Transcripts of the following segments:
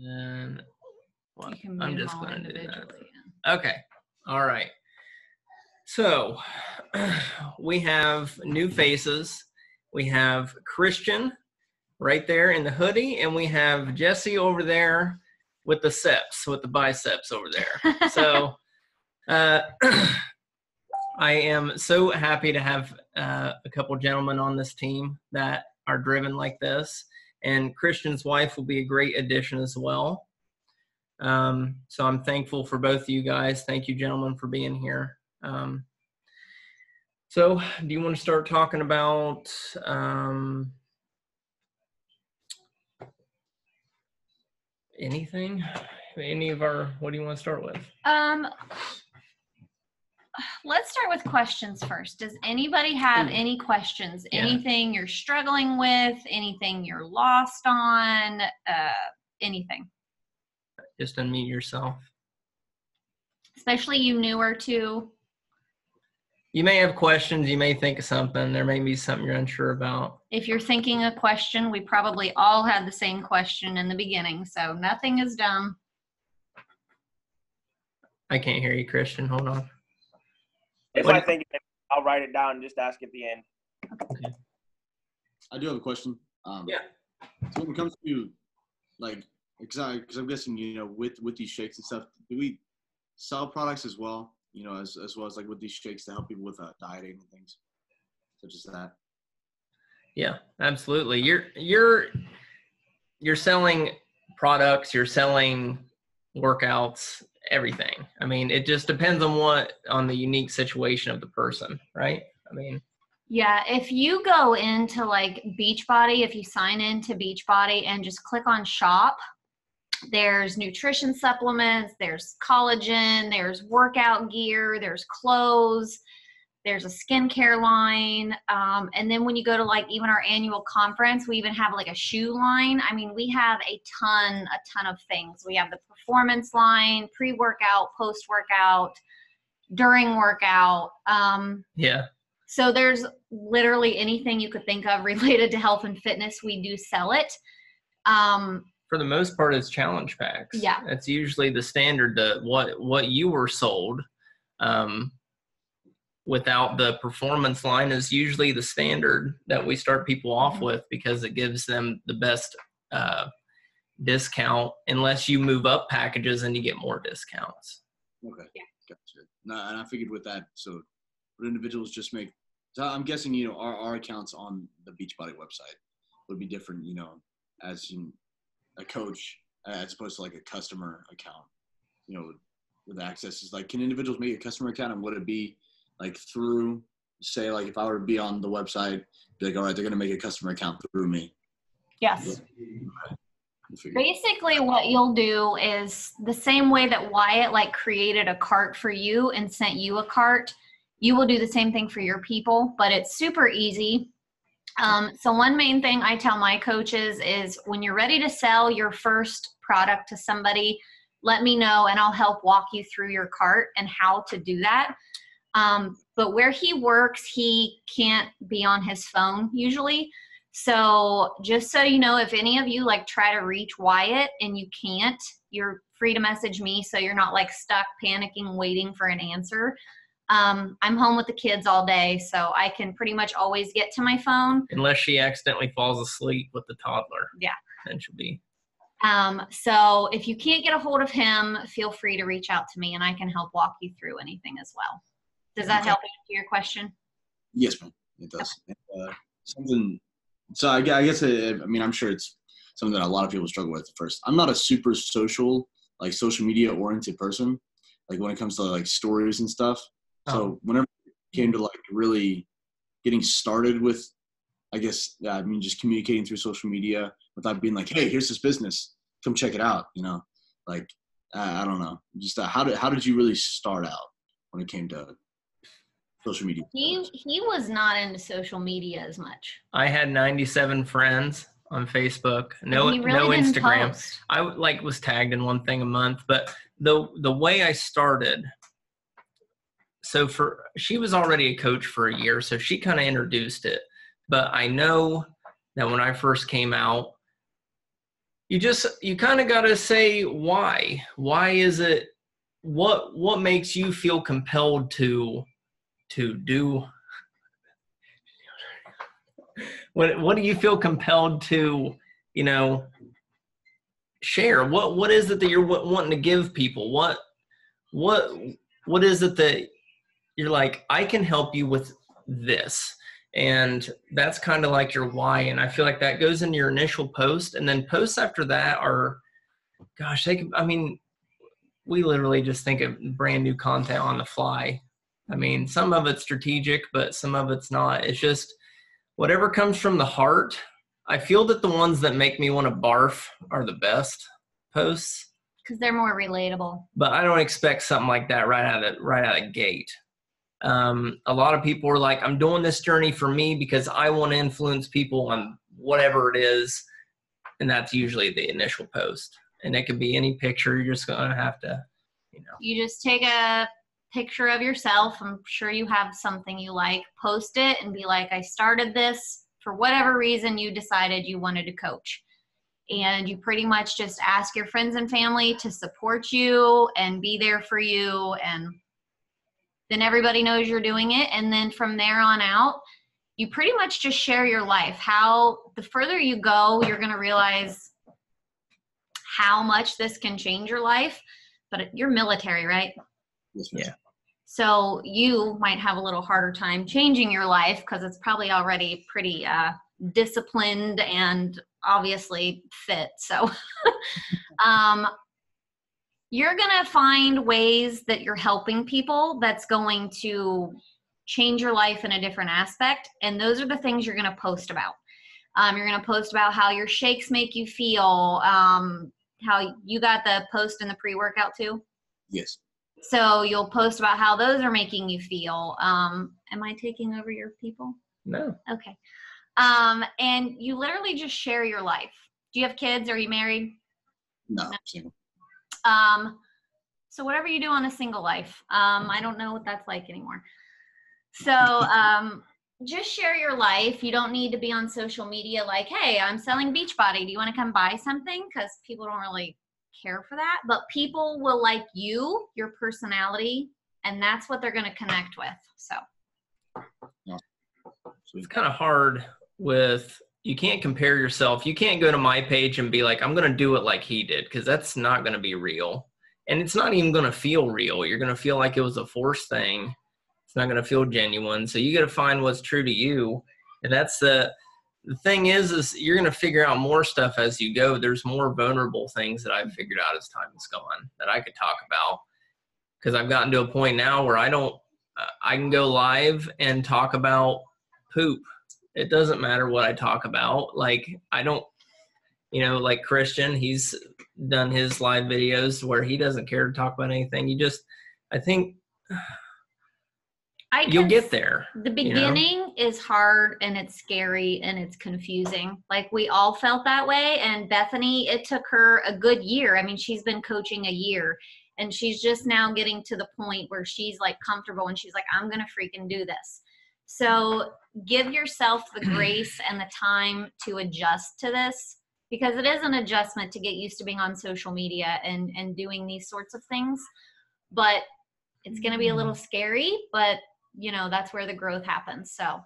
And well, You can I'm mute just them all going to do that. individually. Okay. All right. So we have new faces. We have Christian right there in the hoodie, and we have Jesse over there with the seps, with the biceps over there. So I am so happy to have a couple gentlemen on this team that are driven like this, and Christian's wife will be a great addition as well. So I'm thankful for both of you guys. Thank you, gentlemen, for being here. So do you want to start talking about anything? Any of our, what do you want to start with? Let's start with questions first. Does anybody have any questions? Yeah. Anything you're struggling with? Anything you're lost on? Anything? Just unmute yourself. Especially you newer to. You may have questions. You may think of something. There may be something you're unsure about. If you're thinking a question, we probably all had the same question in the beginning, so nothing is dumb. I can't hear you, Christian. Hold on. If I think of it, I'll write it down and just ask at the end. Okay. I do have a question. Yeah. So when it comes to, like, because I'm guessing, you know, with these shakes and stuff, do we sell products as well? You know, as well as like with these shakes to help people with dieting and things such as that. Yeah, absolutely. You're selling products. You're selling workouts. Everything. I mean, it just depends on the unique situation of the person, right? I mean, yeah, if you go into like Beachbody, if you sign into Beachbody and just click on shop, there's nutrition supplements, there's collagen, there's workout gear, there's clothes, there's a skincare line. And then when you go to like even our annual conference, we even have like a shoe line. I mean, we have a ton of things. We have the performance line, pre-workout, post-workout, during workout. yeah. So there's literally anything you could think of related to health and fitness. We do sell it. For the most part, it's challenge packs. Yeah. It's usually the standard to what you were sold. Without the performance line is usually the standard that we start people off with because it gives them the best discount unless you move up packages and you get more discounts. Okay. Yeah. Gotcha. No, and I figured with that, so would individuals just make, so I'm guessing, you know, our accounts on the Beachbody website would be different, you know, as a coach as opposed to like a customer account, you know, with access is like, can individuals make a customer account and would it be like through, say, like if I were to be on the website, be like, all right, they're going to make a customer account through me. Yes. Basically what you'll do is the same way that Wyatt like created a cart for you and sent you a cart, you will do the same thing for your people, but it's super easy. So one main thing I tell my coaches is when you're ready to sell your first product to somebody, let me know and I'll help walk you through your cart and how to do that. But where he works, he can't be on his phone usually. So just so you know, if any of you like try to reach Wyatt and you can't, you're free to message me so you're not like stuck panicking, waiting for an answer. I'm home with the kids all day, so I can pretty much always get to my phone. Unless she accidentally falls asleep with the toddler. Yeah. Then she'll be. So if you can't get a hold of him, feel free to reach out to me and I can help walk you through anything as well. Does that help answer your question? Yes, ma'am. It does. Okay. Something. So I guess, I mean, I'm sure it's something that a lot of people struggle with at first. I'm not a super social media oriented person, like when it comes to like stories and stuff. So whenever it came to like really getting started with, I guess, yeah, I mean, just communicating through social media without being like, hey, here's this business, come check it out. You know, like, I don't know. Just how did you really start out when it came to social media? He was not into social media as much. I had 97 friends on Facebook. No Instagram. Post. I was tagged in one thing a month, but the way I started. So she was already a coach for a year, so she kind of introduced it. But I know that when I first came out, you kind of got to say why. Why is it? What makes you feel compelled to do? What do you feel compelled to, share? What is it that you're wanting to give people? What is it that you're like, I can help you with this? And that's kind of like your why. And I feel like that goes into your initial post, and then posts after that are, gosh, we literally just think of brand new content on the fly. I mean, some of it's strategic, but some of it's not. It's just whatever comes from the heart. I feel that the ones that make me want to barf are the best posts. Because they're more relatable. But I don't expect something like that right out of the gate. A lot of people are like, I'm doing this journey for me because I want to influence people on whatever it is. And that's usually the initial post. And it could be any picture. You're just going to have to, You just take a picture of yourself. I'm sure you have something you like. Post it and be like, I started this for whatever reason you decided you wanted to coach. And you pretty much just ask your friends and family to support you and be there for you. And then everybody knows you're doing it. And then from there on out, you pretty much just share your life. The further you go, you're going to realize how much this can change your life. But you're military, right? Yeah. So you might have a little harder time changing your life because it's probably already pretty disciplined and obviously fit. So you're going to find ways that you're helping people that's going to change your life in a different aspect. And those are the things you're going to post about. You're going to post about how your shakes make you feel, how you got the post in the pre-workout too? Yes. So you'll post about how those are making you feel. Am I taking over your people? No. Okay. And you literally just share your life. Do you have kids? Are you married? No. Single. So whatever you do on a single life, I don't know what that's like anymore. So just share your life. You don't need to be on social media like, hey, I'm selling Beachbody. Do you want to come buy something? Because people don't really care for that. But people will like you, your personality, and that's what they're going to connect with. So it's kind of hard you can't compare yourself. You can't go to my page and be like, I'm going to do it like he did, because that's not going to be real. And it's not even going to feel real. You're going to feel like it was a forced thing. It's not going to feel genuine. So you got to find what's true to you. And that's the thing is you're going to figure out more stuff as you go. There's more vulnerable things that I've figured out as time has gone that I could talk about. Because I've gotten to a point now where I can go live and talk about poop. It doesn't matter what I talk about. Like, I don't, like Christian, he's done his live videos where he doesn't care to talk about anything. I think you'll get there. The beginning is hard and it's scary and it's confusing. Like, we all felt that way. And Bethany, it took her a good year. I mean, she's been coaching a year and she's just now getting to the point where she's like comfortable and she's like, I'm going to freaking do this. So give yourself the grace and the time to adjust to this, because it is an adjustment to get used to being on social media and doing these sorts of things. But it's going to be a little scary, but that's where the growth happens. So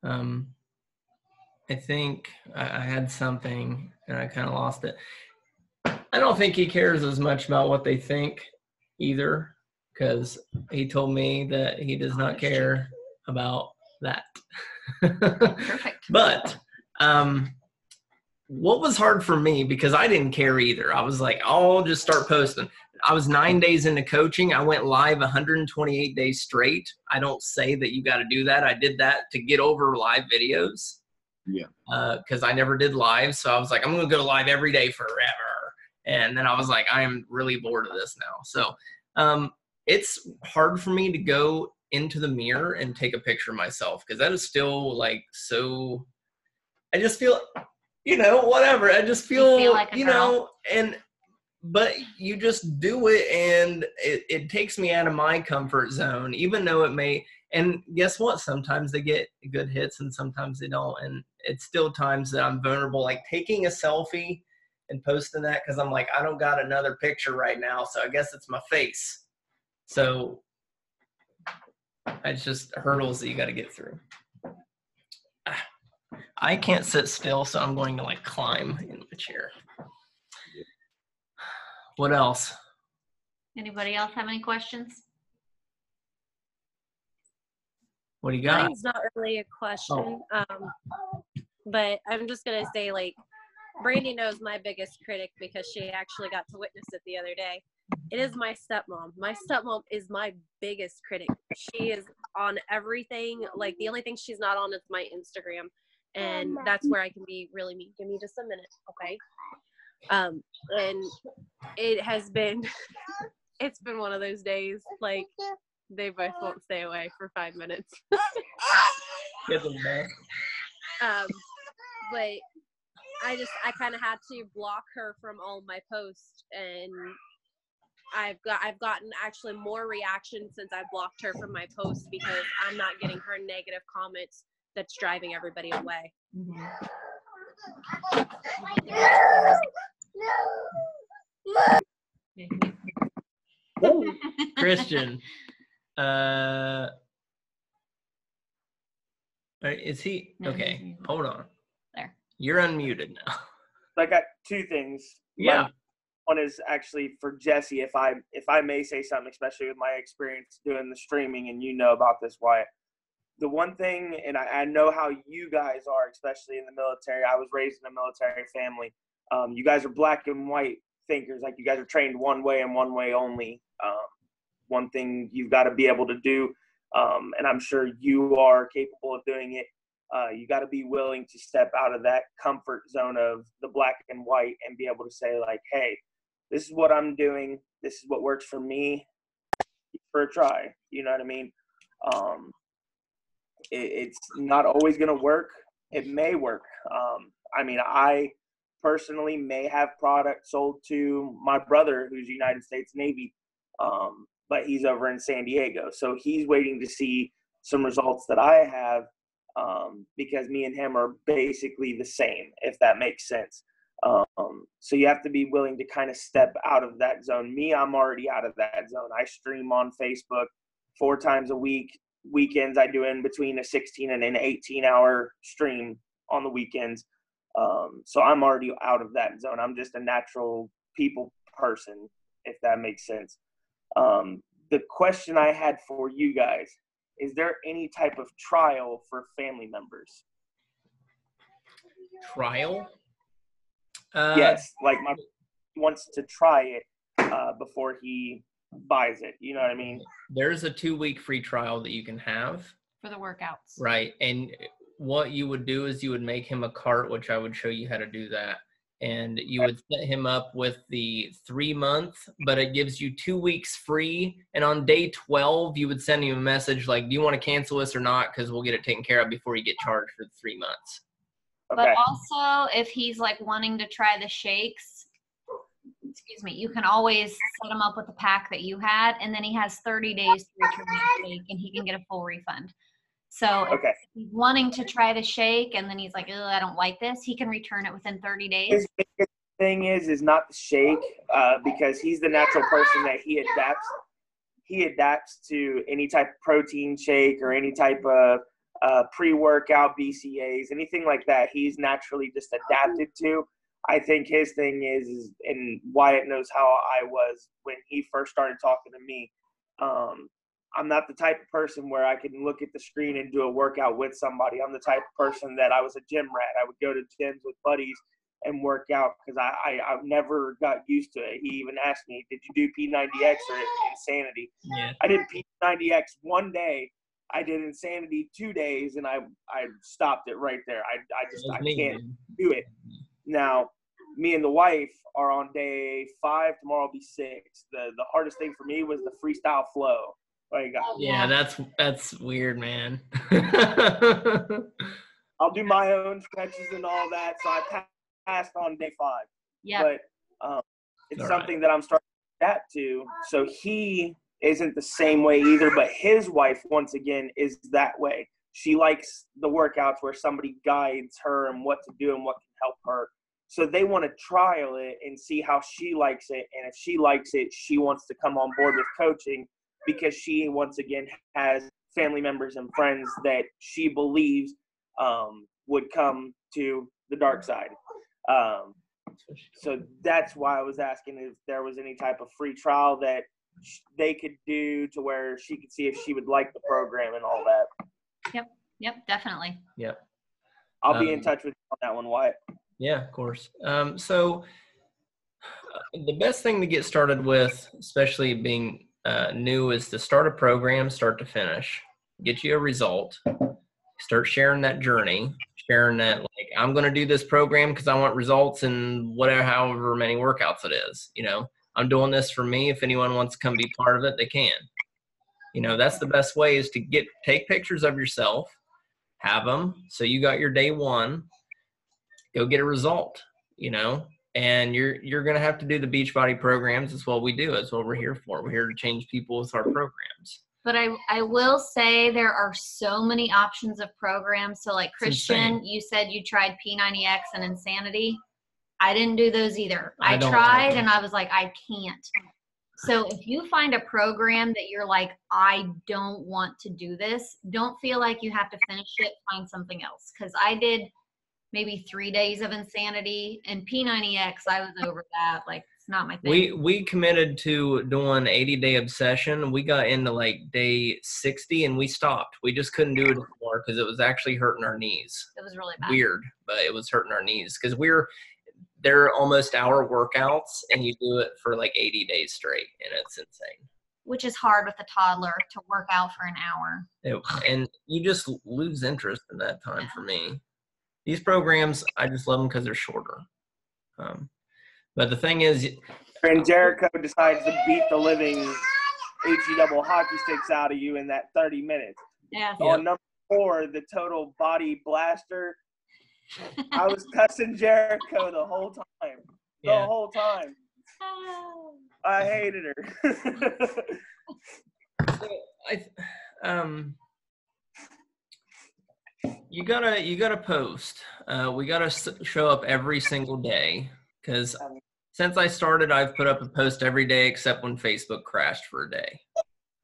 I think I had something and I kind of lost it. I don't think he cares as much about what they think either, because he told me that he does not care about that. Perfect. But what was hard for me, because I didn't care either. I was like, I'll just start posting. I was 9 days into coaching. I went live 128 days straight. I don't say that you got to do that. I did that to get over live videos. Yeah. Because I never did live. So I was like, I'm going to go live every day forever. And then I was like, I am really bored of this now. So it's hard for me to go into the mirror and take a picture of myself, because that is still like, so I just feel, whatever. I just feel like a girl. But you just do it, and it takes me out of my comfort zone, even though And guess what? Sometimes they get good hits and sometimes they don't. And it's still times that I'm vulnerable, like taking a selfie and posting that because I'm like, I don't got another picture right now. So I guess it's my face. So it's just hurdles that you got to get through. I can't sit still, so I'm going to like climb in the chair. What else? Anybody else have any questions? What do you got? Mine's not really a question, but I'm just gonna say, like, Brandy knows my biggest critic because she actually got to witness it the other day. It is my stepmom. My stepmom is my biggest critic. She is on everything. Like, the only thing she's not on is my Instagram, and that's where I can be really mean. Give me just a minute, okay? And it has been, it's been one of those days, like, they both won't stay away for 5 minutes. Get them back. But I kind of had to block her from all my posts, and I've gotten actually more reaction since I blocked her from my posts because I'm not getting her negative comments that's driving everybody away. Christian. Is he No, okay? he's muted. Hold on. There. You're unmuted now. I got two things. Yeah. One is actually for Jesse, if I may say something, especially with my experience doing the streaming, and you know about this, Wyatt. The one thing, and I know how you guys are, especially in the military. I was raised in a military family. You guys are black and white thinkers. Like, you guys are trained one way and one way only. One thing you've got to be able to do, and I'm sure you are capable of doing it, you got to be willing to step out of that comfort zone of the black and white and be able to say, like, hey, this is what I'm doing. This is what works for me. For a try. You know what I mean? It's not always going to work. It may work. I mean, I personally may have product sold to my brother who's United States Navy, but he's over in San Diego. So he's waiting to see some results that I have, because me and him are basically the same, if that makes sense. So you have to be willing to kind of step out of that zone. Me, I'm already out of that zone. I stream on Facebook 4 times a week. Weekends, I do in between a 16 and an 18-hour stream on the weekends. So I'm already out of that zone. I'm just a natural people person, if that makes sense. The question I had for you guys, is there any type of trial for family members? Trial? Yes, like my wants to try it before he buys it. You know what I mean? There's a 2-week free trial that you can have. For the workouts. Right. And what you would do is you would make him a cart, which I would show you how to do that. And you would set him up with the 3-month, but it gives you 2 weeks free. And on day 12, you would send him a message like, do you want to cancel this or not? Because we'll get it taken care of before you get charged for the 3 months. Okay. But also, if he's like wanting to try the shakes, excuse me, you can always set him up with the pack that you had, and then he has 30 days to return the shake, and he can get a full refund. So Okay. if he's wanting to try the shake, and then he's like, "Oh, I don't like this," he can return it within 30 days. His biggest thing is not the shake, because he's the natural person that he adapts. He adapts to any type of protein shake or any type of pre-workout BCAAs, anything like that. He's naturally just adapted to. I think his thing is, and Wyatt knows how I was when he first started talking to me. I'm not the type of person where I can look at the screen and do a workout with somebody. I'm the type of person that I was a gym rat. I would go to gyms with buddies and work out because I never got used to it. He even asked me, did you do P90X or Insanity? Yeah. I did P90X one day. I did Insanity 2 days, and I stopped it right there. I can't do it. Now, me and the wife are on day 5. Tomorrow will be 6. The hardest thing for me was the freestyle flow. Like, Yeah, that's weird, man. I'll do my own stretches and all that. So I passed on day 5. Yeah. But it's something that I'm starting to adapt to. So he isn't the same way either, but his wife, once again, is that way. She likes the workouts where somebody guides her and what to do and what can help her. So they want to trial it and see how she likes it. And if she likes it, she wants to come on board with coaching because she, once again, has family members and friends that she believes would come to the dark side. So that's why I was asking if there was any type of free trial that they could do to where she could see if she would like the program and all that. Yep, definitely. Yep. I'll be in touch with you on that one, Wyatt. Yeah, of course. So the best thing to get started with, especially being new, is to start a program, start to finish. Get you a result. Start sharing that journey, sharing that, like, I'm going to do this program because I want results in whatever, however many workouts it is. You know, I'm doing this for me. If anyone wants to come be part of it, they can. You know, that's the best way, is to take pictures of yourself, have them. So you got your day one, go get a result, you know, and you're going to have to do the Beachbody programs. That's what we do. That's what we're here for. We're here to change people with our programs. But I will say there are so many options of programs. So like Christian, you said you tried P90X and Insanity. I didn't do those either. I tried and I was like, I can't. So if you find a program that you're like, I don't want to do this, don't feel like you have to finish it, find something else. Because I did maybe 3 days of Insanity, and P90X, I was over that. Like, it's not my thing. We committed to doing 80-day obsession. We got into like day 60 and we stopped. We just couldn't do it anymore because it was actually hurting our knees. It was really bad. Weird, but it was hurting our knees because they're almost hour workouts and you do it for like 80 days straight, and it's insane. Which is hard with a toddler to work out for an hour. And you just lose interest in that time for me. These programs, I just love them because they're shorter. But the thing is, and Jericho decides to beat the living HE double hockey sticks out of you in that 30 minutes. Yeah. On number 4, the total body blaster, I was cussing Jericho the whole time. The whole time. I hated her. You gotta post. We gotta show up every single day, because since I started, I've put up a post every day except when Facebook crashed for a day.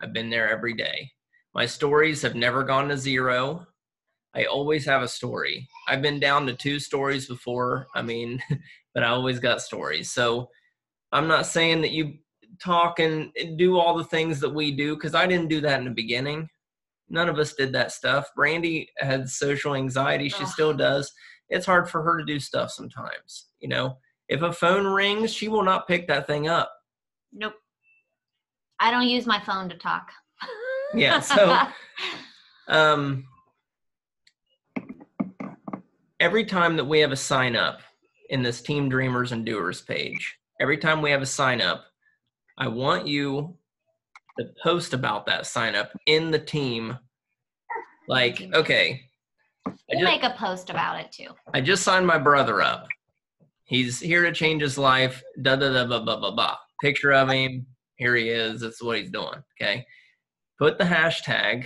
I've been there every day. My stories have never gone to 0. I always have a story. I've been down to 2 stories before. I mean, but I always got stories. So I'm not saying that you talk and do all the things that we do, because I didn't do that in the beginning. None of us did that stuff. Brandy had social anxiety. She still does. It's hard for her to do stuff sometimes. You know, if a phone rings, she will not pick that thing up. Nope. I don't use my phone to talk. Yeah. So, every time that we have a sign up in this Team Dreamers and Doers page, every time we have a sign up, I want you to post about that sign up in the team. Like, okay. We'll make a post about it too. I just signed my brother up. He's here to change his life. Da da da blah blah blah blah. Picture of him. Here he is. That's what he's doing. Okay. Put the hashtag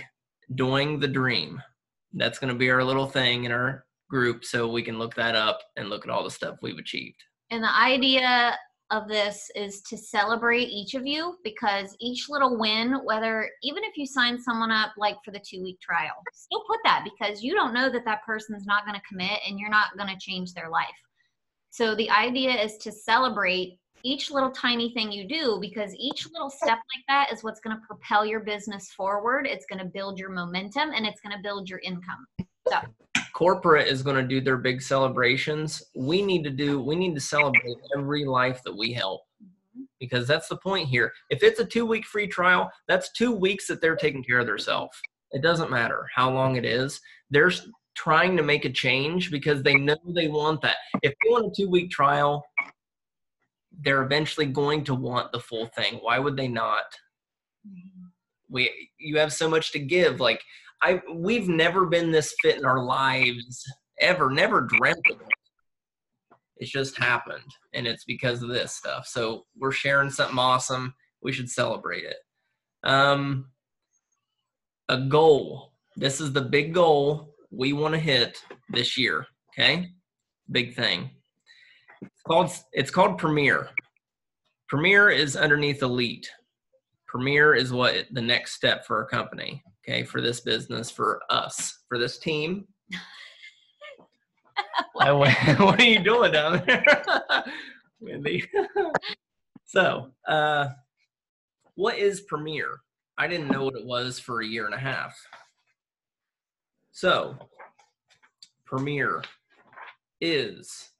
doing the dream. That's going to be our little thing in our group, so we can look that up and look at all the stuff we've achieved. And the idea of this is to celebrate each of you, because each little win, even if you sign someone up like for the 2-week trial, still put that, because you don't know that person's not going to commit and you're not going to change their life. So the idea is to celebrate each little tiny thing you do, because each little step like that is what's going to propel your business forward. It's going to build your momentum and it's going to build your income. So corporate is going to do their big celebrations. We need to celebrate every life that we help, because that's the point here. If it's a 2-week free trial, that's 2 weeks that they're taking care of themselves. It doesn't matter how long it is. They're trying to make a change because they know they want that. If they want a 2-week trial, they're eventually going to want the full thing. Why would they not? You have so much to give. Like, we've never been this fit in our lives ever, never dreamt of it. It's just happened, and it's because of this stuff. So we're sharing something awesome. We should celebrate it. A goal. This is the big goal we want to hit this year. Okay, big thing. It's called Premier. Premier is underneath Elite. Premier is what the next step for our company. Okay, for this business, for us, for this team. What are you doing down there, Wendy? So, what is Premier? I didn't know what it was for a year and a half. So, Premier is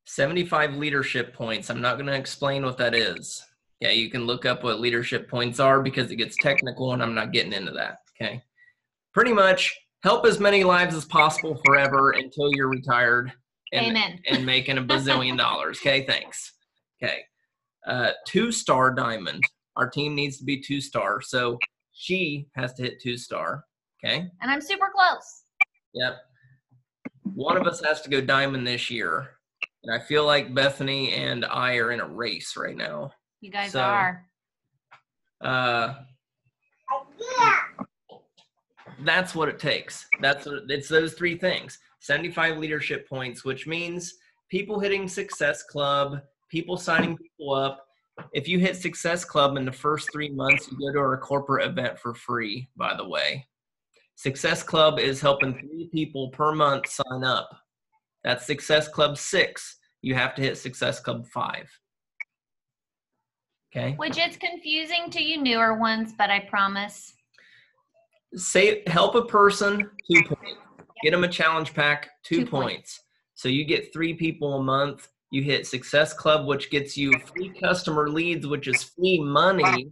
75 leadership points. I'm not going to explain what that is. Yeah, you can look up what leadership points are because it gets technical and I'm not getting into that. Okay. Pretty much help as many lives as possible forever until you're retired and making $1 bazillion. Okay, thanks. Okay. 2-star diamond. Our team needs to be 2-star. So she has to hit 2-star. Okay. And I'm super close. Yep. One of us has to go diamond this year. And I feel like Bethany and I are in a race right now. You guys are. That's what it takes. It's those 3 things. 75 leadership points, which means people hitting Success Club, people signing people up. If you hit Success Club in the first 3 months, you go to our corporate event for free, by the way. Success Club is helping 3 people per month sign up. That's Success Club 6. You have to hit Success Club 5. Okay. Which is confusing to you newer ones, but I promise. Help a person, 2 points. Get them a challenge pack, 2 points. So you get 3 people a month. You hit Success Club, which gets you free customer leads, which is free money.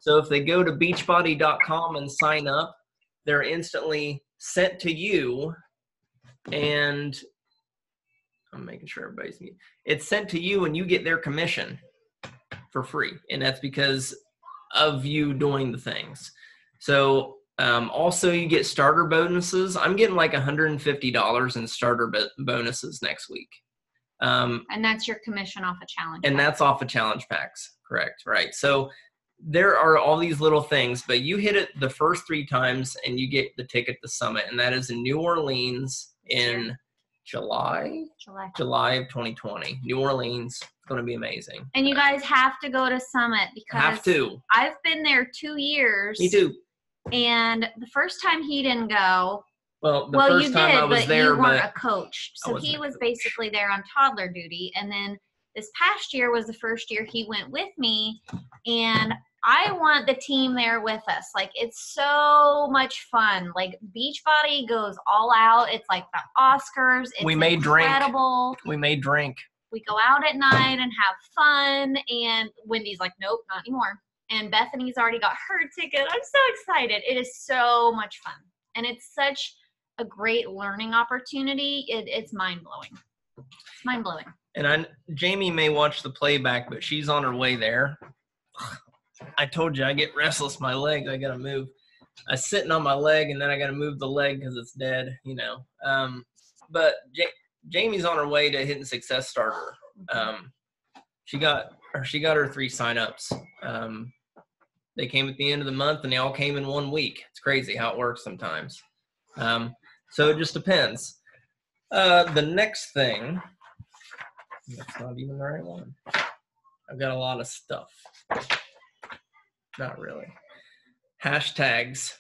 So if they go to beachbody.com and sign up, they're instantly sent to you, and I'm making sure everybody's muted. It's sent to you and you get their commission for free. And that's because of you doing the things. So also you get starter bonuses. I'm getting like $150 in starter bonuses next week. And that's your commission off a challenge. And that's off of challenge packs. Correct. Right. So there are all these little things, but you hit it the first 3 times and you get the ticket to Summit. And that is in New Orleans in July of 2020. New Orleans. It's going to be amazing. And you guys have to go to Summit because I've been there 2 years. Me too. And the first time he didn't go. Well, first time I was there, you weren't a coach. So he was basically there on toddler duty. And then this past year was the first year he went with me. And I want the team there with us. Like, it's so much fun. Like, Beachbody goes all out. It's like the Oscars. It's incredible. We made drink. We go out at night and have fun. And Wendy's like, nope, not anymore. And Bethany's already got her ticket. I'm so excited. It is so much fun. And it's such a great learning opportunity. It's mind-blowing. It's mind-blowing. And Jamie may watch the playback, but she's on her way there. I told you I get restless. My legs, I got to move. I'm sitting on my leg, and then I got to move the leg because it's dead, you know. But Jamie's on her way to hitting Success Starter. She got her 3 signups. They came at the end of the month, and they all came in 1 week. It's crazy how it works sometimes. So it just depends. The next thing, that's not even the right one. I've got a lot of stuff. Not really. Hashtags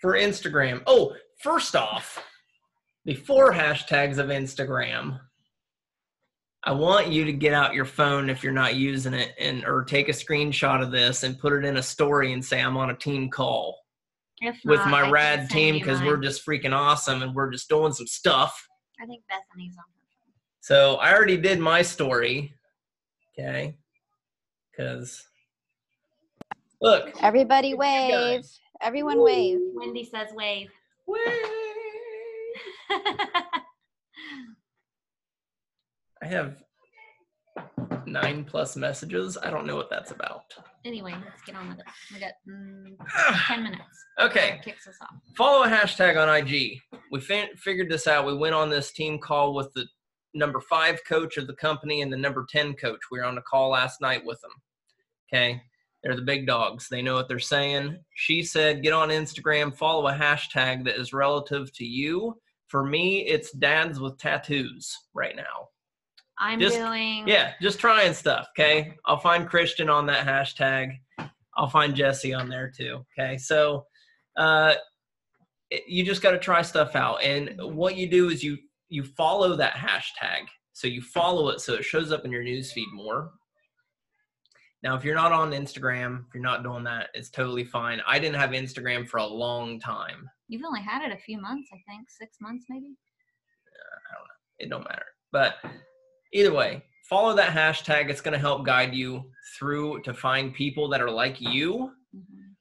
for Instagram. Oh, first off, before hashtags of Instagram, I want you to get out your phone if you're not using it or take a screenshot of this and put it in a story and say, I'm on a team call with my rad team because we're just freaking awesome and we're just doing some stuff. I think Bethany's on her phone. So I already did my story. Okay. Because look. Everybody wave. Everyone wave. Wendy says wave. Wave. I have 9+ messages. I don't know what that's about. Anyway, let's get on with it. We got 10 minutes. Okay. Kicks us off. Follow a hashtag on IG. We figured this out. We went on this team call with the number 5 coach of the company and the number 10 coach. We were on the call last night with them. Okay. They're the big dogs. They know what they're saying. She said, get on Instagram, follow a hashtag that is relative to you. For me, it's dads with tattoos right now. Just trying stuff, okay? I'll find Christian on that hashtag. I'll find Jesse on there too, okay? So you just got to try stuff out. And what you do is you follow that hashtag. So you follow it so it shows up in your newsfeed more. Now, if you're not on Instagram, if you're not doing that, it's totally fine. I didn't have Instagram for a long time. You've only had it a few months, I think. 6 months, maybe? I don't know. It don't matter. But either way, follow that hashtag. It's going to help guide you through to find people that are like you,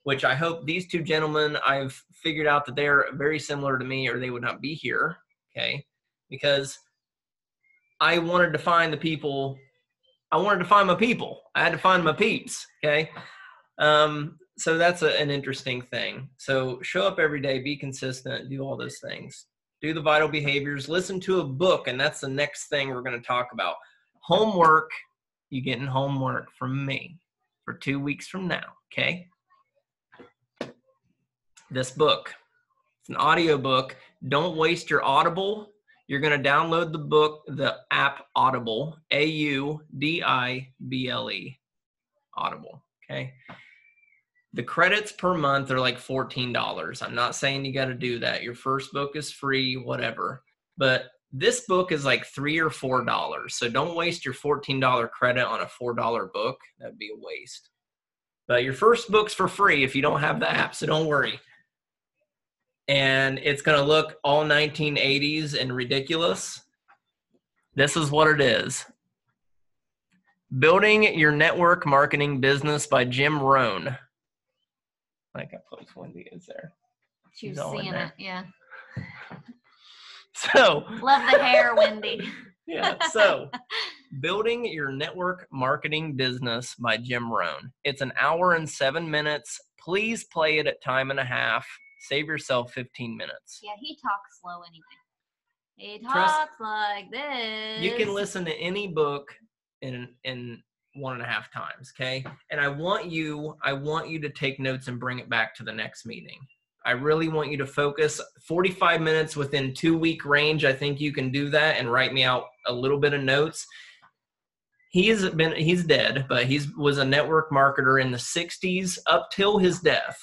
which I hope these two gentlemen, I've figured out that they're very similar to me or they would not be here, okay? Because I wanted to find the people. I wanted to find my people. I had to find my peeps, okay? So that's an interesting thing. So show up every day, be consistent, do all those things. Do the vital behaviors, listen to a book, and that's the next thing we're going to talk about. Homework, you're getting homework from me for 2 weeks from now, okay? This book, it's an audio book. Don't waste your Audible. You're going to download the app Audible, AUDIBLE, Audible, okay? The credits per month are like $14. I'm not saying you got to do that. Your first book is free, whatever. But this book is like $3 or $4. So don't waste your $14 credit on a $4 book. That'd be a waste. But your first book's for free if you don't have the app, so don't worry. And it's going to look all 1980s and ridiculous. This is what it is. Building Your Network Marketing Business by Jim Rohn. I think I close Wendy is there. She's seeing it, yeah. So. Love the hair, Wendy. Yeah, so Building Your Network Marketing Business by Jim Rohn. It's an hour and 7 minutes. Please play it at time and a half. Save yourself 15 minutes. Yeah, he talks slow anyway. He talks like this. You can listen to any book in 1.5 times, okay? And I want you to take notes and bring it back to the next meeting. I really want you to focus 45 minutes within 2 week range. I think you can do that and write me out a little bit of notes. He's dead, but he was a network marketer in the 60s up till his death.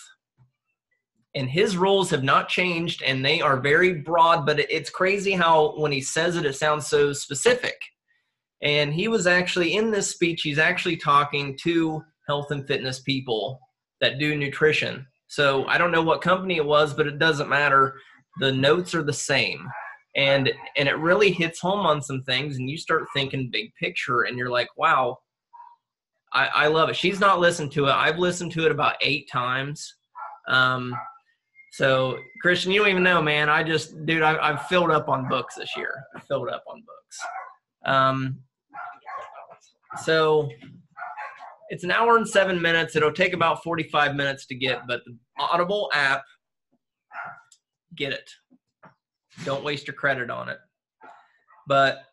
And his roles have not changed, and they are very broad, but it's crazy how when he says it, it sounds so specific. And he was actually, in this speech, he's actually talking to health and fitness people that do nutrition. So I don't know what company it was, but it doesn't matter. The notes are the same. And it really hits home on some things, and you start thinking big picture, and you're like, wow, I love it. She's not listened to it. I've listened to it about 8 times. So, Christian, you don't even know, man. I've filled up on books this year. I filled up on books. So it's an hour and 7 minutes. It'll take about 45 minutes to get, but the Audible app, get it. Don't waste your credit on it. But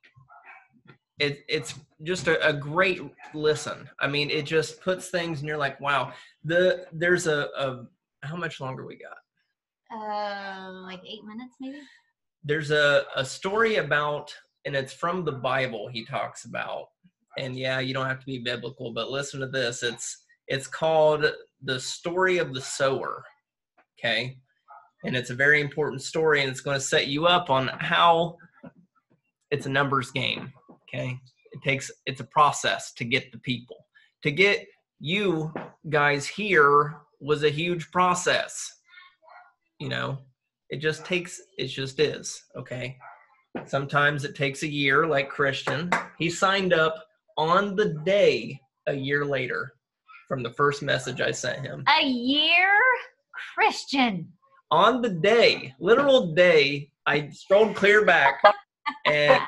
it's just a great listen. I mean, it just puts things, and you're like, wow. There's how much longer we got? Like 8 minutes, maybe. There's a story about, and it's from the Bible he talks about. And yeah, you don't have to be biblical, but listen to this. It's called The Story of the Sower. Okay. And it's a very important story, and it's going to set you up on how it's a numbers game. Okay. It's a process to get the people. To get you guys here was a huge process. You know, it just is. Okay. Sometimes it takes a year, like Christian. He signed up on the day a year later from the first message I sent him. A year? Christian. On the day, literal day, I scrolled clear back and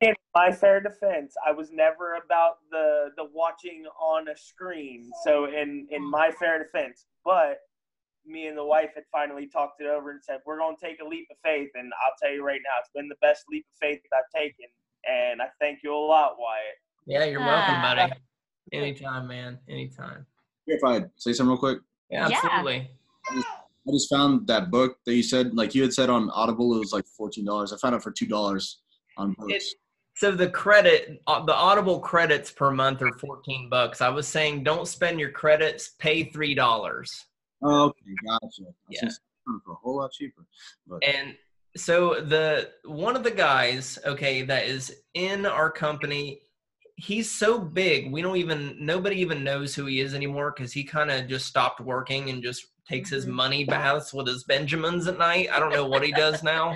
in my fair defense, I was never about the watching on a screen. So in my fair defense, but me and the wife had finally talked it over and said, we're going to take a leap of faith. And I'll tell you right now, it's been the best leap of faith that I've taken. And I thank you a lot, Wyatt. Yeah, you're welcome, buddy. Anytime, man. Anytime. If I say something real quick, Yeah, absolutely. I just found that book that you said, like you had said on Audible, it was like $14. I found it for $2 on books. So the Audible credits per month are $14. I was saying, don't spend your credits, pay $3. Oh, okay, gotcha. Yeah. For a whole lot cheaper. But And so one of the guys, okay, that is in our company, he's so big, nobody even knows who he is anymore because he kind of just stopped working and just takes his money baths with his Benjamins at night. I don't know what he does now,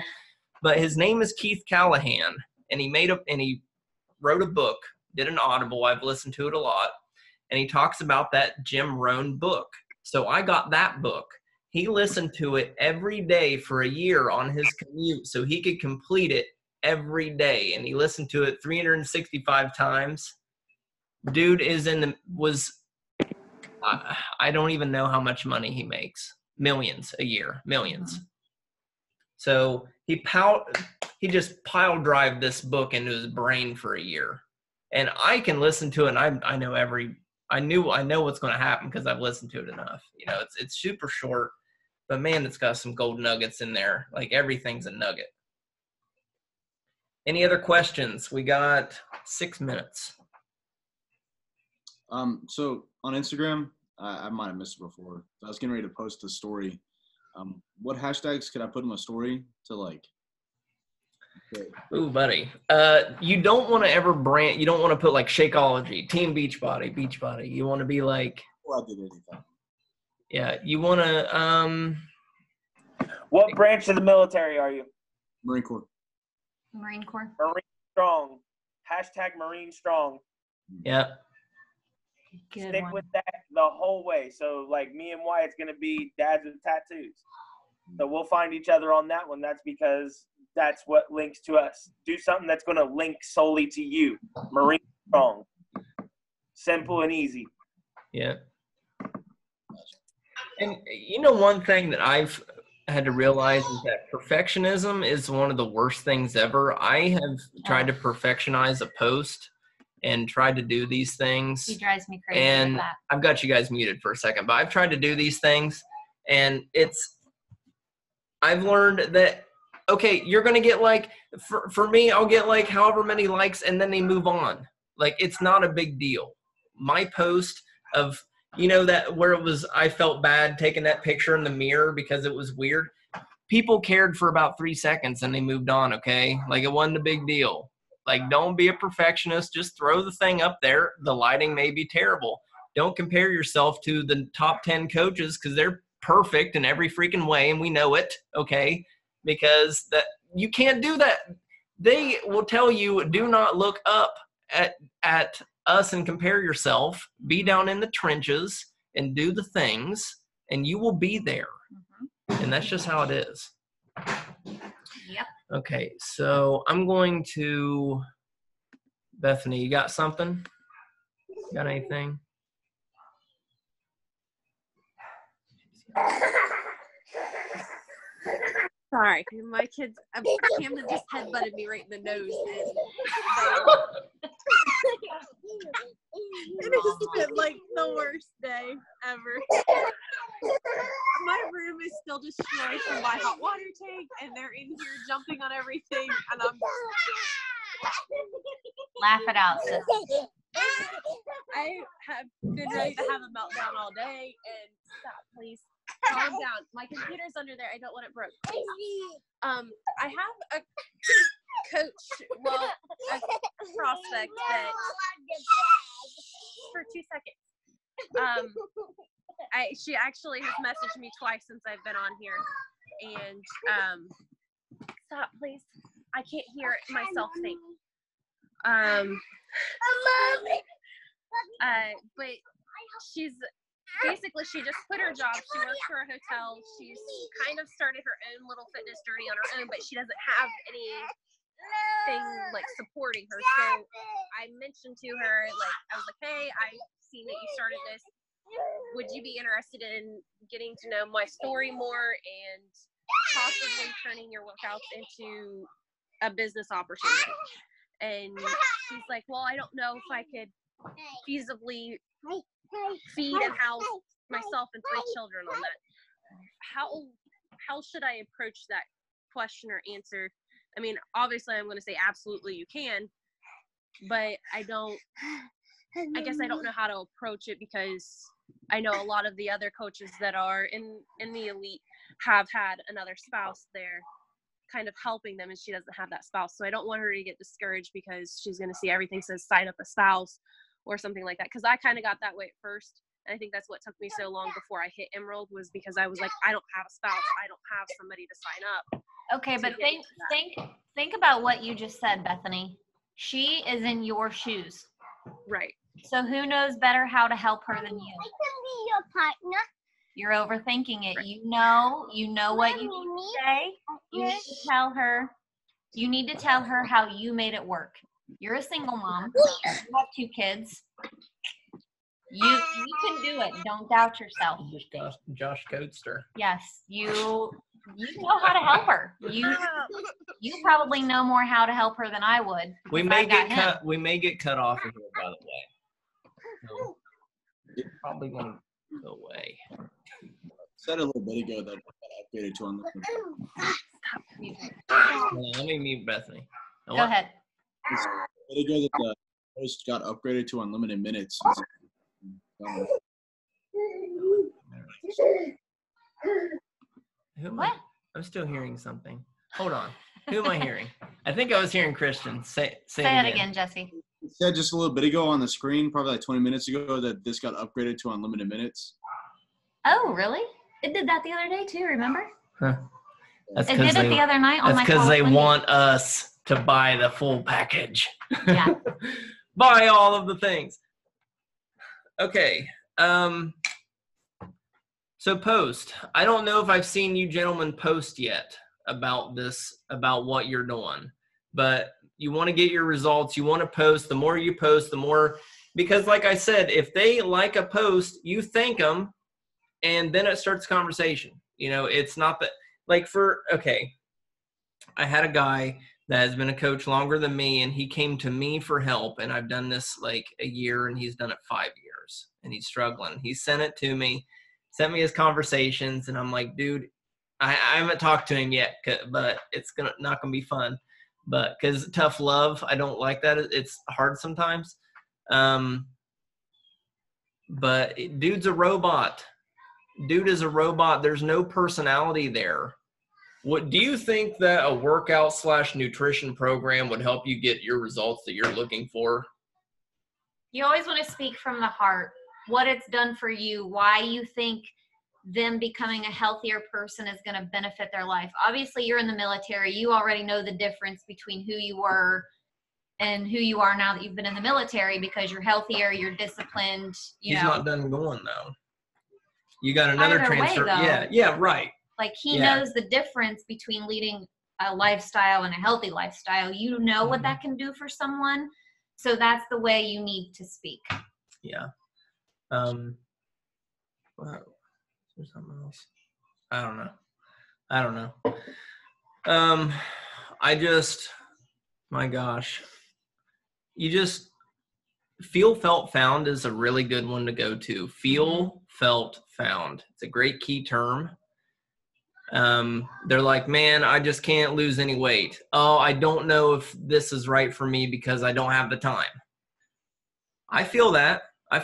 but his name is Keith Callahan, and he wrote a book, did an Audible. I've listened to it a lot, and he talks about that Jim Rohn book. So I got that book. He listened to it every day for a year on his commute so he could complete it every day, and he listened to it 365 times. Dude I don't even know how much money he makes. Millions a year, millions. So he just pile drive this book into his brain for a year, and I can listen to it. And I know what's going to happen because I've listened to it enough. You know, it's super short, but man, it's got some gold nuggets in there. Like everything's a nugget. Any other questions? We got 6 minutes. So on Instagram, I might have missed it before. I was getting ready to post a story. What hashtags could I put in my story to like? Ooh, buddy. You don't want to ever brand. You don't want to put like Shakeology, Team Beachbody. You want to be like. Well, I did anything. Yeah, you want to. What branch of the military are you? Marine Corps. Marine Corps. Marine Strong. Hashtag Marine Strong. Yeah. Good Stick one. with that the whole way. So, like me and Wyatt's going to be dads with tattoos. So we'll find each other on that one. That's because that's what links to us. Do something that's going to link solely to you. Marine Strong. Simple and easy. Yeah. And you know, one thing that I've had to realize is that perfectionism is one of the worst things ever. I have tried to perfectionize a post and tried to do these things. He drives me crazy And with that. I've got you guys muted for a second, but I've tried to do these things, and I've learned that, okay, you're going to get like, for me, I'll get like however many likes, and then they move on. Like, it's not a big deal. My post of, you know, that where it was, I felt bad taking that picture in the mirror because it was weird. People cared for about 3 seconds and they moved on, okay? Like, it wasn't a big deal. Like, don't be a perfectionist. Just throw the thing up there. The lighting may be terrible. Don't compare yourself to the top 10 coaches because they're perfect in every freaking way, and we know it, okay? Because that you can't do that. They will tell you, do not look up at us and compare yourself. Be down in the trenches and do the things, and you will be there. And that's just how it is. Yep. Okay, so I'm going to Bethany. You got something? Got anything? Sorry, my kids. Camden just headbutted me right in the nose. And it has been like the worst day ever. My room is still destroyed from my hot water tank, and they're in here jumping on everything, and I'm. Laugh it out, sis. I have been ready to have a meltdown all day, and stop, please. Calm down. My computer's under there. I don't want it broke. I have a coach, well, a prospect that for 2 seconds. She actually has messaged me twice since I've been on here, and stop, please. I can't hear myself think. But she's. Basically, she just quit her job. She works for a hotel. She's kind of started her own little fitness journey on her own, but she doesn't have anything like supporting her. So I mentioned to her, like, I was like, hey, I've seen that you started this. Would you be interested in getting to know my story more and possibly turning your workouts into a business opportunity? And she's like, well, I don't know if I could feasibly feed and house myself and 3 children on that. How should I approach that question or answer? I mean, obviously I'm going to say absolutely you can, but I guess I don't know how to approach it, because I know a lot of the other coaches that are in the elite have had another spouse there kind of helping them, and she doesn't have that spouse. So I don't want her to get discouraged because she's going to see everything says sign up a spouse or something like that. Because I kind of got that way at first. And I think that's what took me so long before I hit Emerald, was because I was like, I don't have a spouse. I don't have somebody to sign up. Okay, but think about what you just said, Bethany. She is in your shoes. Right. So who knows better how to help her than you? I can be your partner. You're overthinking it. Right. You know what you need to say. You need to tell her. You need to tell her how you made it work. You're a single mom. You have 2 kids. You can do it. Don't doubt yourself. Just Josh Coatster. Yes, you know how to help her. You probably know more how to help her than I would. We may get cut. We may get cut off of here, by the way. So it's probably going to go away. Said a little bit ago that I upgraded to unlimited. Let me mute Bethany. Go ahead. A bit ago that the host got upgraded to unlimited minutes. What? I'm still hearing something. Hold on. Who am I hearing? I think I was hearing Christian. Say it again, Jesse. It said just a little bit ago on the screen, probably like 20 minutes ago, that this got upgraded to unlimited minutes. Oh, really? It did that the other day too, remember? Huh. It did it the other night on my phone. That's because they want us to buy the full package. Yeah. Buy all of the things. Okay. So post. I don't know if I've seen you gentlemen post yet about this, about what you're doing. But you want to get your results. You want to post. The more you post, the more, because like I said, if they like a post, you thank them, and then it starts conversation. You know, it's not that, like I had a guy that has been a coach longer than me, and he came to me for help, and I've done this like a year, and he's done it 5 years, and he's struggling. He sent it to me, sent me his conversations, and I'm like, dude, I haven't talked to him yet, but it's not gonna be fun. But because tough love, I don't like that. It's hard sometimes. But dude's a robot. Dude is a robot. There's no personality there. What do you think that a workout / nutrition program would help you get your results that you're looking for? You always want to speak from the heart, what it's done for you, why you think them becoming a healthier person is going to benefit their life. Obviously, you're in the military. You already know the difference between who you were and who you are now that you've been in the military, because you're healthier, you're disciplined. He's not done going, though. You got another transfer. Way, yeah, right. Like he knows the difference between leading a lifestyle and a healthy lifestyle. You know what that can do for someone. So that's the way you need to speak. Yeah. Wow. There's something else. I don't know. My gosh. You just, feel, felt, found is a really good one to go to. Feel, felt, found. It's a great key term. They're like, man, I just can't lose any weight. Oh, I don't know if this is right for me because I don't have the time. I feel that. I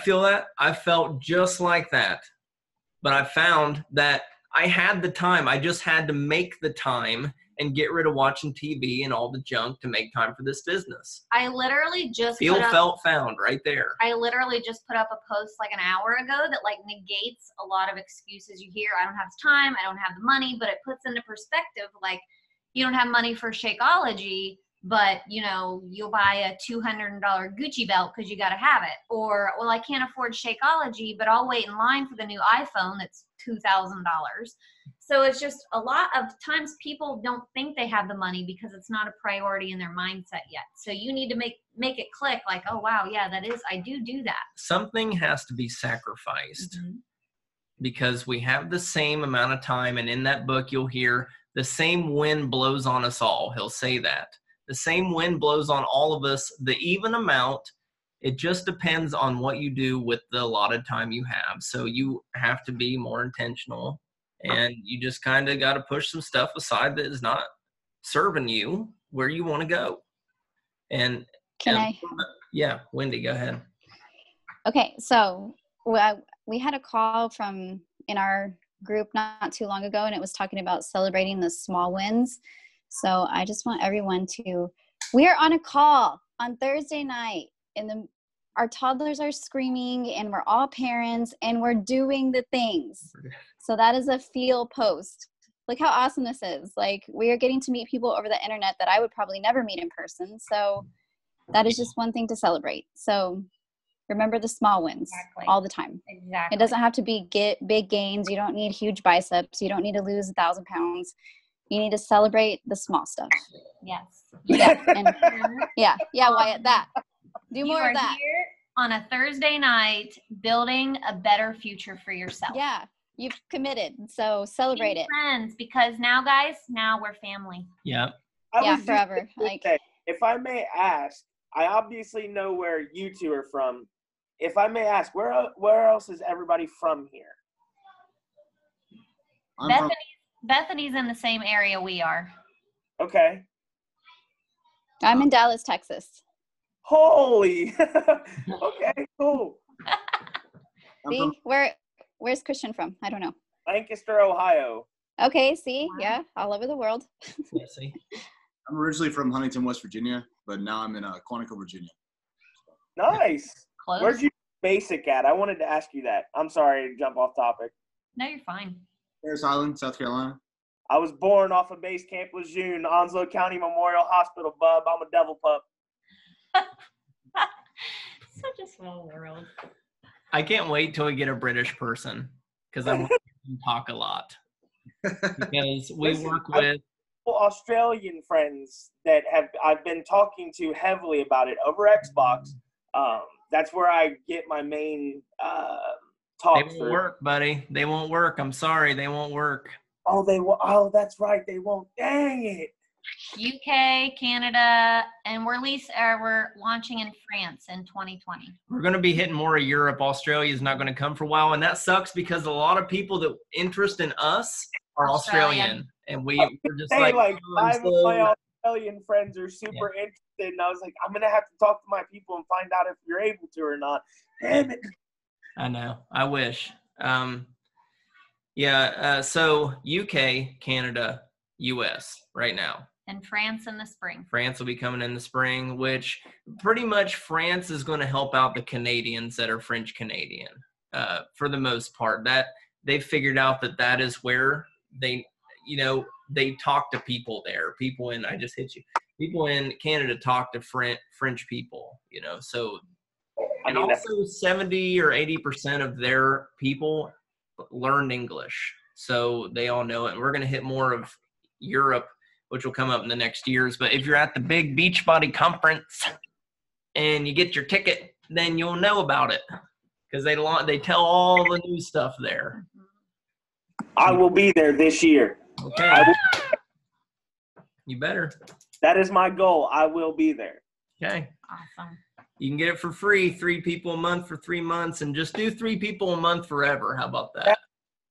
felt just like that. But I found that I had the time. I just had to make the time and get rid of watching TV and all the junk to make time for this business. I literally just felt, found right there. I literally just put up a post like an hour ago that like negates a lot of excuses you hear. I don't have time. I don't have the money, but it puts into perspective, like you don't have money for Shakeology, but you'll buy a $200 Gucci belt because you got to have it. Or, well, I can't afford Shakeology, but I'll wait in line for the new iPhone that's $2,000. So it's just a lot of times people don't think they have the money because it's not a priority in their mindset yet. So you need to make it click like, oh, wow, yeah, I do that. Something has to be sacrificed because we have the same amount of time. And in that book, you'll hear the same wind blows on us all. He'll say that. The same wind blows on all of us, the even amount, It just depends on what you do with the allotted time you have. So you have to be more intentional, and you just kind of got to push some stuff aside that is not serving you where you want to go. And yeah, Wendy, go ahead. Okay, so we had a call from in our group not too long ago, and it was talking about celebrating the small wins. So I just want everyone to, we are on a call on Thursday night, and our toddlers are screaming, and we're all parents, and we're doing the things. So that is a feel post. Look how awesome this is. Like, we are getting to meet people over the internet that I would probably never meet in person. So that is just one thing to celebrate. So remember the small wins all the time. Exactly. It doesn't have to be big gains. You don't need huge biceps. You don't need to lose 1,000 pounds. You need to celebrate the small stuff. Yes. Yeah. And yeah, Wyatt, that. Do more of that. Here on a Thursday night, building a better future for yourself. Yeah, you've committed. So celebrate it. Friends, because now, guys, now we're family. Yeah. Yeah, forever. Like, if I may ask, I obviously know where you two are from. If I may ask, where else is everybody from here? Bethany's in the same area we are. Okay. I'm in Dallas, Texas. Holy. Okay, cool. See, where's Christian from? I don't know. Lancaster, Ohio. Okay, see, yeah, all over the world. Yeah, see. I'm originally from Huntington, West Virginia, but now I'm in Quantico, Virginia. Nice. Close. Where'd you basic at? I wanted to ask you that. I'm sorry to jump off topic. No, you're fine. Harris Island, South Carolina. I was born off of Base Camp Lejeune, Onslow County Memorial Hospital, bub. I'm a devil pup. Such a small world. I can't wait till we get a British person, because I want to talk a lot. Because we work with Australian friends that I've been talking to heavily about it over Xbox. That's where I get my main talk. They won't work, buddy. They won't work. I'm sorry, they won't work. Oh, they will. Oh, that's right. They won't. Dang it. UK, Canada, and we're launching in France in 2020. We're going to be hitting more of Europe. Australia is not going to come for a while, and that sucks because a lot of people that interest in us are Australian, and we're just five so... of my Australian friends are super interested, and I was like, I'm gonna have to talk to my people and find out if you're able to or not. Damn it. I know. I wish. So UK, Canada, US right now. And France in the spring. France will be coming in the spring, which pretty much France is going to help out the Canadians that are French Canadian for the most part. That they've figured out that is where they talk to people there. People in Canada talk to French people, so. And also 70 or 80% of their people learned English. So they all know it. And we're going to hit more of Europe, which will come up in the next years. But if you're at the big Beachbody conference and you get your ticket, then you'll know about it because they tell all the new stuff there. I will be there this year. Okay. You better. That is my goal. I will be there. Okay. Awesome. You can get it for free, 3 people a month for 3 months, and just do 3 people a month forever. How about that?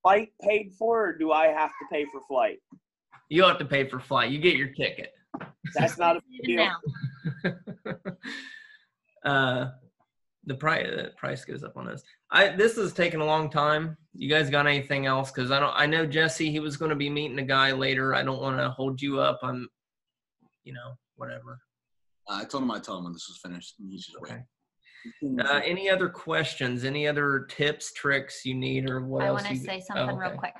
Flight paid for, or do I have to pay for flight? You have to pay for flight. You get your ticket. That's not a big deal. The price goes up on this. This is taking a long time. You guys got anything else? Because I know Jesse, he was going to be meeting a guy later. I don't want to hold you up. I'm, whatever. I told him I'd tell him when this was finished. And he's just okay. Any other questions? Any other tips, tricks you need, or what else? I want to say something real quick.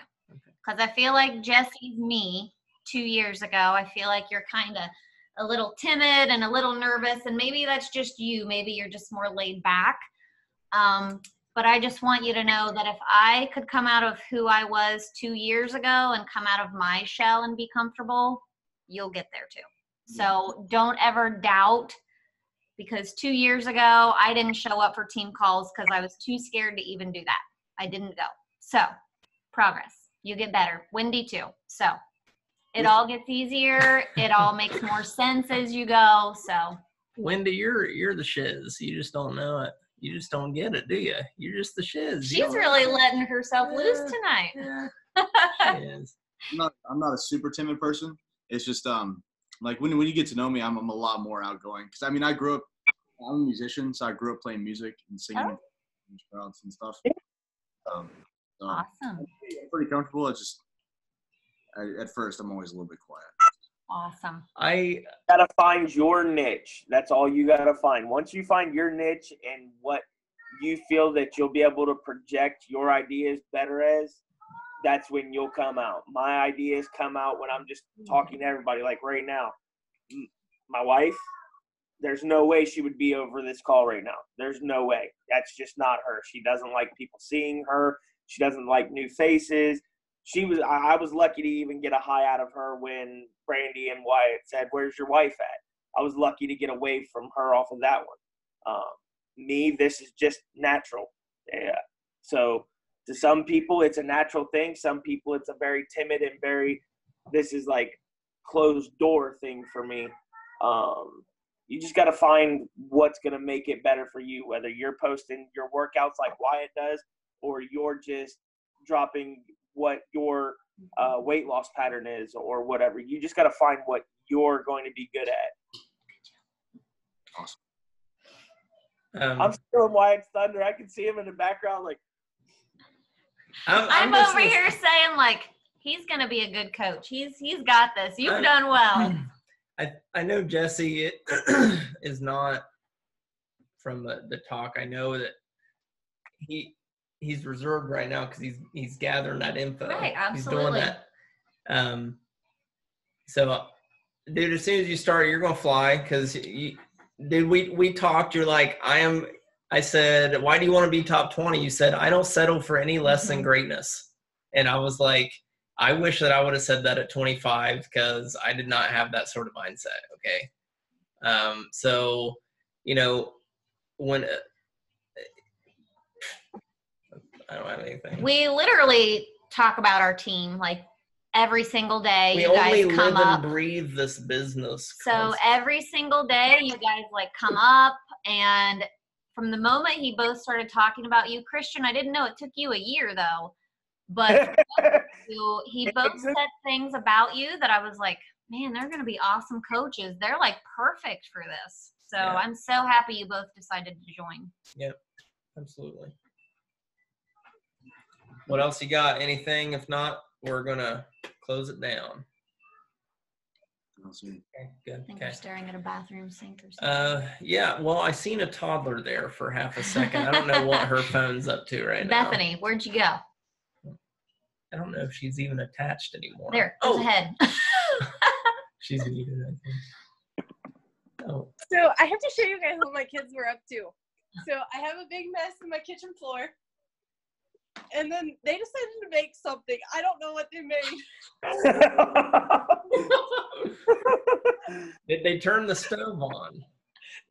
Because I feel like Jesse's me 2 years ago. I feel like you're kind of a little timid and a little nervous, and maybe that's just you. Maybe you're just more laid back. But I just want you to know that if I could come out of who I was 2 years ago and come out of my shell and be comfortable, you'll get there too. So don't ever doubt, because 2 years ago, I didn't show up for team calls because I was too scared to even do that. I didn't go. So progress. You get better. Wendy too. So it all gets easier. It all makes more sense as you go. So Wendy, you're the shiz. You just don't know it. You just don't get it, do you? You're just the shiz. You She's don't really know it. letting herself loose tonight. Yeah, she is. I'm not a super timid person. It's just like when you get to know me, I'm a lot more outgoing. Because I mean, I'm a musician, so I grew up playing music and singing in crowds and stuff. So Awesome. I'm pretty comfortable. It's just at first I'm always a little bit quiet. Awesome. I Gotta find your niche. That's all you gotta find. Once you find your niche and what you feel that you'll be able to project your ideas better as, that's when you'll come out. My ideas come out when I'm just talking to everybody. Like right now, my wife, there's no way she would be over this call right now. There's no way. That's just not her. She doesn't like people seeing her. She doesn't like new faces. I was lucky to even get a hi out of her when Brandy and Wyatt said, "Where's your wife at?" I was lucky to get away from her off of that one. Me, this is just natural. Yeah. So to some people, it's a natural thing. Some people, it's a very timid and this is like closed door thing for me. You just got to find what's going to make it better for you, whether you're posting your workouts like Wyatt does, or you're just dropping what your weight loss pattern is or whatever. You just got to find what you're going to be good at. Awesome. I'm stealing Wyatt's thunder. I can see him in the background like, I'm just over listening. here saying like he's gonna be a good coach. He's got this. You've done well. I know Jesse is not from the talk. I know that he's reserved right now because he's gathering that info. Right, He's doing absolutely. that. So, dude, as soon as you start, you're gonna fly because dude, we talked. You're like, I said, why do you want to be top 20? You said, I don't settle for any less than greatness. And I was like, I wish that I would have said that at 25 because I did not have that sort of mindset. Okay. So, you know, when I don't have anything. We literally talk about our team like every single day. We You guys only come live up. and breathe this business. So constantly. every single day, you guys like come up, and from the moment he both started talking about you, Christian, I didn't know it took you a year though, but he both said things about you that I was like, man, they're going to be awesome coaches. They're like perfect for this. So Yeah. I'm so happy you both decided to join. Yep, absolutely. What else you got? Anything? If not, we're gonna close it down. Awesome. Okay, good. I think Okay. we're staring at a bathroom sink or something. Yeah. Well, I seen a toddler there for half a second. I don't know what her phone's up to right now. Bethany, where'd you go? I don't know if she's even attached anymore. There's Oh, a head. she's muted, I think. Oh, So I have to show you guys what my kids were up to. So I have a big mess in my kitchen floor. And then they decided to make something. I don't know what they made. did they turn the stove on?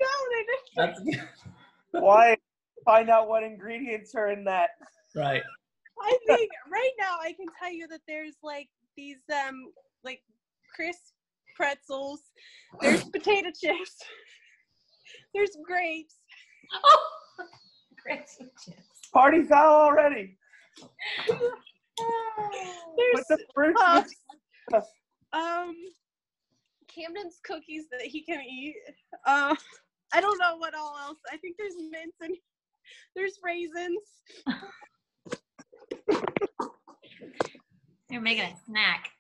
No, they didn't. That's good. why find out what ingredients are in that. Right. I think right now I can tell you that there's like these like crisp pretzels. There's potato chips. There's grapes. Oh, crazy chips. Party foul already. There's With the fruit. puffs. Camden's cookies that he can eat. I don't know what all else. I think there's mints and there's raisins. You're making a snack.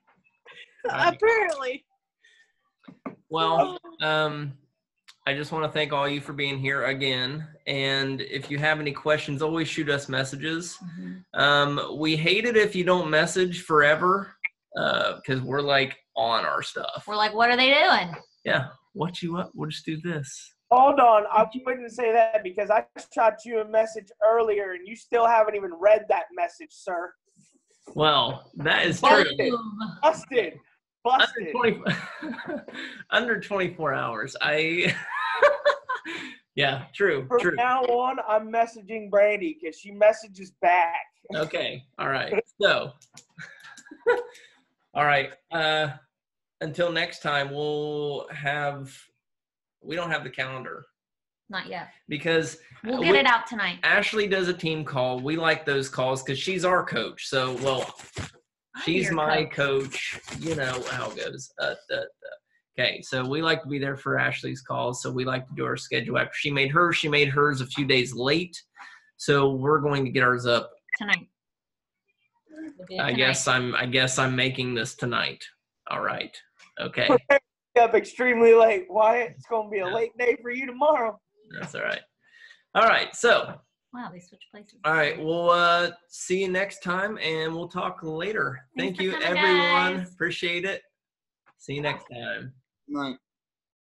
Right. Apparently. Well, I just want to thank all you for being here again. And if you have any questions, always shoot us messages. We hate it if you don't message forever because we're like on our stuff. We're like, what are they doing? Yeah. What you up? We'll just do this. Hold on, I wouldn't say that because I shot you a message earlier and you still haven't even read that message, sir. Well, that is true. Busted. Busted. Under 24 hours. Yeah, true. From True. now on, I'm messaging Brandy because she messages back. Okay. All right. So, all right. Until next time, we'll have We don't have the calendar Not yet. because We'll get it out tonight. Ashley does a team call. We like those calls because she's our coach. So, well, she's your my coach. You know how it goes. Okay, so we like to be there for Ashley's calls. So we like to do our schedule after she made hers. She made hers a few days late. So we're going to get ours up Tonight. We'll do it I tonight. guess I'm making this tonight. All right. Okay. Up extremely late, Wyatt. It's gonna be a late day for you tomorrow. That's all right. All right. So, Wow, they switched places. all right. We'll see you next time and we'll talk later. Thanks Thank for you, coming, everyone. guys. Appreciate it. See you next time. Right.